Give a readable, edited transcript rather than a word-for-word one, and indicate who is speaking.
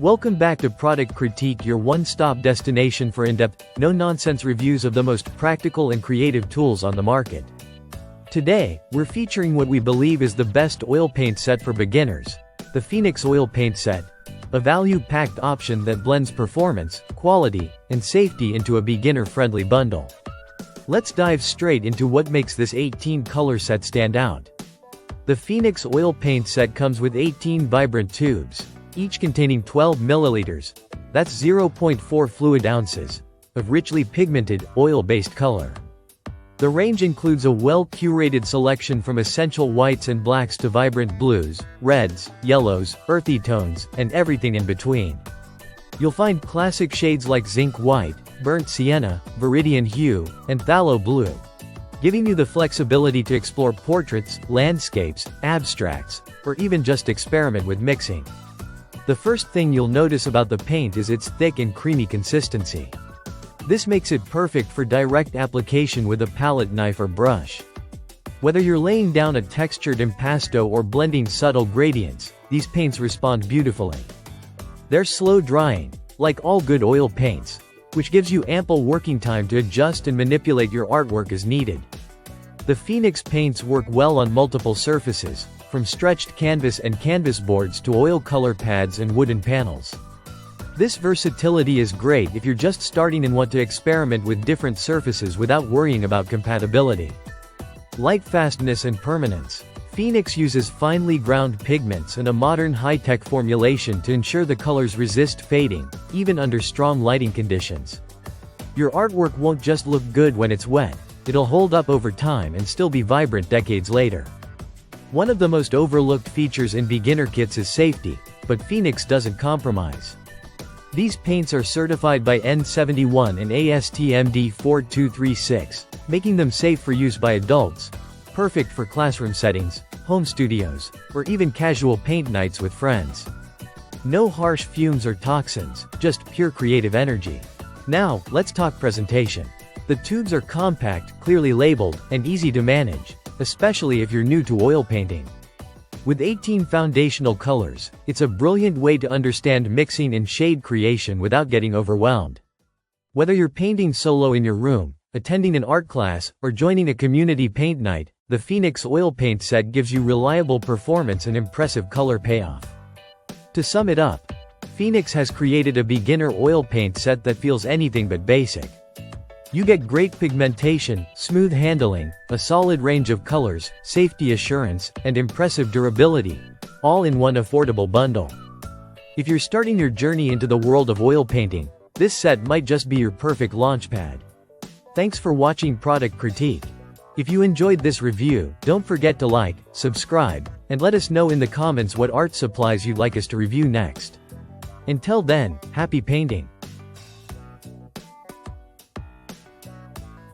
Speaker 1: Welcome back to Product Critique, your one-stop destination for in-depth, no-nonsense reviews of the most practical and creative tools on the market. Today, we're featuring what we believe is the best oil paint set for beginners, the Phoenix Oil Paint Set, a value-packed option that blends performance, quality, and safety into a beginner-friendly bundle. Let's dive straight into what makes this 18-color set stand out. The Phoenix Oil Paint Set comes with 18 vibrant tubes, each containing 12 milliliters, that's 0.4 fluid ounces, of richly pigmented, oil-based color. The range includes a well-curated selection from essential whites and blacks to vibrant blues, reds, yellows, earthy tones, and everything in between. You'll find classic shades like zinc white, burnt sienna, viridian hue, and phthalo blue, giving you the flexibility to explore portraits, landscapes, abstracts, or even just experiment with mixing. The first thing you'll notice about the paint is its thick and creamy consistency. This makes it perfect for direct application with a palette knife or brush. Whether you're laying down a textured impasto or blending subtle gradients, these paints respond beautifully. They're slow drying, like all good oil paints, which gives you ample working time to adjust and manipulate your artwork as needed. The Phoenix paints work well on multiple surfaces, from stretched canvas and canvas boards to oil color pads and wooden panels. This versatility is great if you're just starting and want to experiment with different surfaces without worrying about compatibility. Light fastness and permanence. Phoenix uses finely ground pigments and a modern high-tech formulation to ensure the colors resist fading, even under strong lighting conditions. Your artwork won't just look good when it's wet, it'll hold up over time and still be vibrant decades later. One of the most overlooked features in beginner kits is safety, but Phoenix doesn't compromise. These paints are certified by N71 and ASTM D4236, making them safe for use by adults, perfect for classroom settings, home studios, or even casual paint nights with friends. No harsh fumes or toxins, just pure creative energy. Now, let's talk presentation. The tubes are compact, clearly labeled, and easy to manage, especially if you're new to oil painting. With 18 foundational colors, it's a brilliant way to understand mixing and shade creation without getting overwhelmed. Whether you're painting solo in your room, attending an art class, or joining a community paint night, the Phoenix Oil Paint Set gives you reliable performance and impressive color payoff. To sum it up, Phoenix has created a beginner oil paint set that feels anything but basic. You get great pigmentation, smooth handling, a solid range of colors, safety assurance, and impressive durability, all in one affordable bundle. If you're starting your journey into the world of oil painting, this set might just be your perfect launchpad. Thanks for watching Product Critique. If you enjoyed this review, don't forget to like, subscribe, and let us know in the comments what art supplies you'd like us to review next. Until then, happy painting!